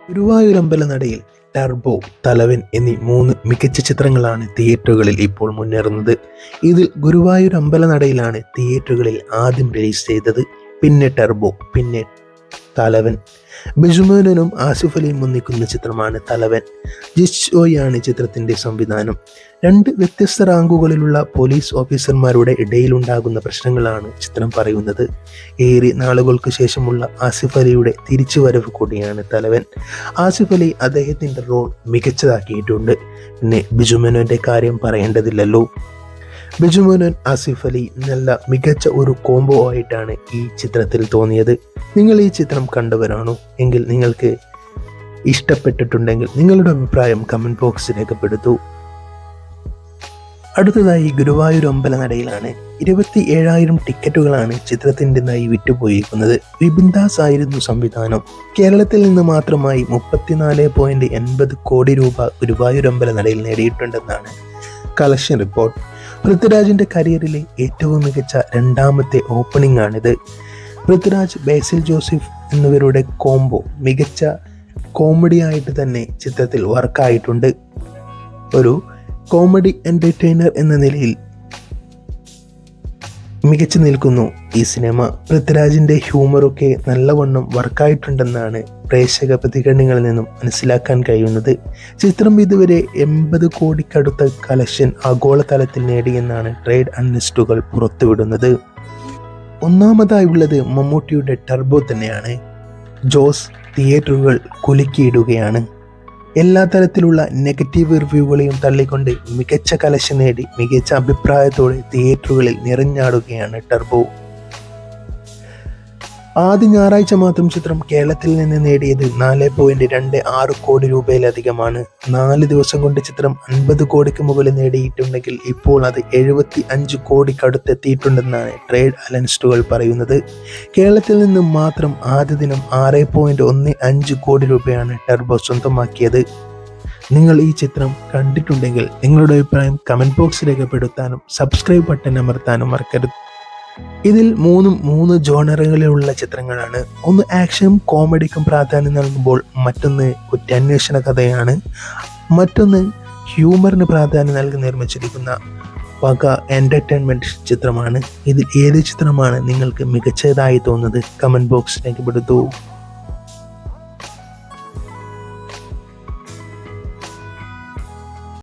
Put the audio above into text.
ഗുരുവായൂരമ്പല നടയിൽ ടർബോ, തലവൻ എന്നീ 3 മികച്ച ചിത്രങ്ങളാണ് തിയേറ്ററുകളിൽ ഇപ്പോൾ മുന്നേറുന്നത്. ഇതിൽ ഗുരുവായൂർ അമ്പലനടയിലാണ് തിയേറ്ററുകളിൽ ആദ്യം റിലീസ് ചെയ്തത്. പിന്നെ ടർബോ, പിന്നെ തലവൻ. ബിജുമേനോനും ആസിഫ് അലിയും ഒന്നിക്കുന്ന ചിത്രമാണ് തലവൻ. ജിഷോയാണ് ചിത്രത്തിന്റെ സംവിധാനം. 2 വ്യത്യസ്ത റാങ്കുകളിലുള്ള പോലീസ് ഓഫീസർമാരുടെ ഇടയിലുണ്ടാകുന്ന പ്രശ്നങ്ങളാണ് ചിത്രം പറയുന്നത്. ഏറെ നാളുകൾക്ക് ശേഷമുള്ള ആസിഫ് അലിയുടെ തിരിച്ചുവരവ് കൂടിയാണ് തലവൻ. ആസിഫ് അലി അദ്ദേഹത്തിന്റെ റോൾ മികച്ചതാക്കിയിട്ടുണ്ട്. പിന്നെ ബിജുമേനോന്റെ കാര്യം പറയേണ്ടതില്ലല്ലോ. ബിജുമേനോൻ, ആസിഫ് അലി നല്ല മികച്ച ഒരു കോംബോ ആയിട്ടാണ് ഈ ചിത്രത്തിൽ തോന്നിയത്. നിങ്ങൾ ഈ ചിത്രം കണ്ടവരാണോ? എങ്കിൽ നിങ്ങൾക്ക് ഇഷ്ടപ്പെട്ടിട്ടുണ്ടെങ്കിൽ നിങ്ങളുടെ അഭിപ്രായം കമന്റ് ബോക്സിൽ രേഖപ്പെടുത്തൂ. അടുത്തതായി ഗുരുവായൂർ അമ്പലനടയിലാണ് 27,000 ടിക്കറ്റുകളാണ് ചിത്രത്തിൻ്റെതായി വിറ്റുപോയിരിക്കുന്നത്. വിപിൻ ദാസ് ആയിരുന്നു സംവിധാനം. കേരളത്തിൽ നിന്ന് മാത്രമായി 34.80 കോടി രൂപ ഗുരുവായൂർ അമ്പലനടയിൽ നേടിയിട്ടുണ്ടെന്നാണ് കളക്ഷൻ റിപ്പോർട്ട്. പൃഥ്വിരാജിന്റെ കരിയറിലെ ഏറ്റവും മികച്ച 2ാമത്തെ ഓപ്പണിംഗ് ആണിത്. പൃഥ്വിരാജ്, ബേസിൽ ജോസഫ് എന്നിവരുടെ കോംബോ മികച്ച കോമഡി ആയിട്ട് തന്നെ ചിത്രത്തിൽ വർക്കായിട്ടുണ്ട്. ഒരു കോമഡി എന്റർടൈനർ എന്ന നിലയിൽ മികച്ചു നിൽക്കുന്നു ഈ സിനിമ. പൃഥ്വിരാജിന്റെ ഹ്യൂമറൊക്കെ നല്ലവണ്ണം വർക്കായിട്ടുണ്ടെന്നാണ് പ്രേക്ഷക പ്രതികരണങ്ങളിൽ നിന്നും മനസ്സിലാക്കാൻ കഴിയുന്നത്. ചിത്രം ഇതുവരെ 80 കോടിക്കടുത്ത കളക്ഷൻ ആഗോളതലത്തിൽ നേടിയെന്നാണ് ട്രേഡ് അനലിസ്റ്റുകൾ പുറത്തുവിടുന്നത്. ഒന്നാമതായുള്ളത് മമ്മൂട്ടിയുടെ ടർബോ തന്നെയാണ്. ജോസ് തിയേറ്ററുകൾ കുലുക്കിയിടുകയാണ്. എല്ലാ തരത്തിലുള്ള നെഗറ്റീവ് റിവ്യൂകളെയും തള്ളിക്കൊണ്ട് മികച്ച കളക്ഷൻ നേടി മികച്ച അഭിപ്രായത്തോടെ തിയേറ്ററുകളിൽ നിറഞ്ഞാടുകയാണ് ടർബോ. ആദ്യ ഞായറാഴ്ച മാത്രം ചിത്രം കേരളത്തിൽ നിന്ന് നേടിയത് 4.26 കോടി രൂപയിലധികമാണ്. 4 ദിവസം കൊണ്ട് ചിത്രം 50 കോടിക്ക് മുകളിൽ നേടിയിട്ടുണ്ടെങ്കിൽ ഇപ്പോൾ അത് 75 കോടിക്കടുത്തെത്തിയിട്ടുണ്ടെന്നാണ് ട്രേഡ് അനലിസ്റ്റുകൾ പറയുന്നത്. കേരളത്തിൽ നിന്ന് മാത്രം ആദ്യ ദിനം 6.15 കോടി രൂപയാണ് ടർബോ സ്വന്തമാക്കിയത്. നിങ്ങൾ ഈ ചിത്രം കണ്ടിട്ടുണ്ടെങ്കിൽ നിങ്ങളുടെ അഭിപ്രായം കമന്റ് ബോക്സിൽ രേഖപ്പെടുത്താനും സബ്സ്ക്രൈബ് ബട്ടൺ അമർത്താനും മറക്കരുത്. ഇതിൽ 3 ജോണറുകളിലുള്ള ചിത്രങ്ങളാണ്. ഒന്ന് ആക്ഷനും കോമഡിക്കും പ്രാധാന്യം നൽകുമ്പോൾ മറ്റൊന്ന് കുറ്റാന്വേഷണ കഥയാണ്, മറ്റൊന്ന് ഹ്യൂമറിന് പ്രാധാന്യം നൽകി നിർമ്മിച്ചിരിക്കുന്ന പക എന്റർടൈൻമെന്റ് ചിത്രമാണ്. ഇതിൽ ഏത് ചിത്രമാണ് നിങ്ങൾക്ക് മികച്ചതായി തോന്നുന്നത്? കമന്റ് ബോക്സിൽ രേഖപ്പെടുത്തൂ.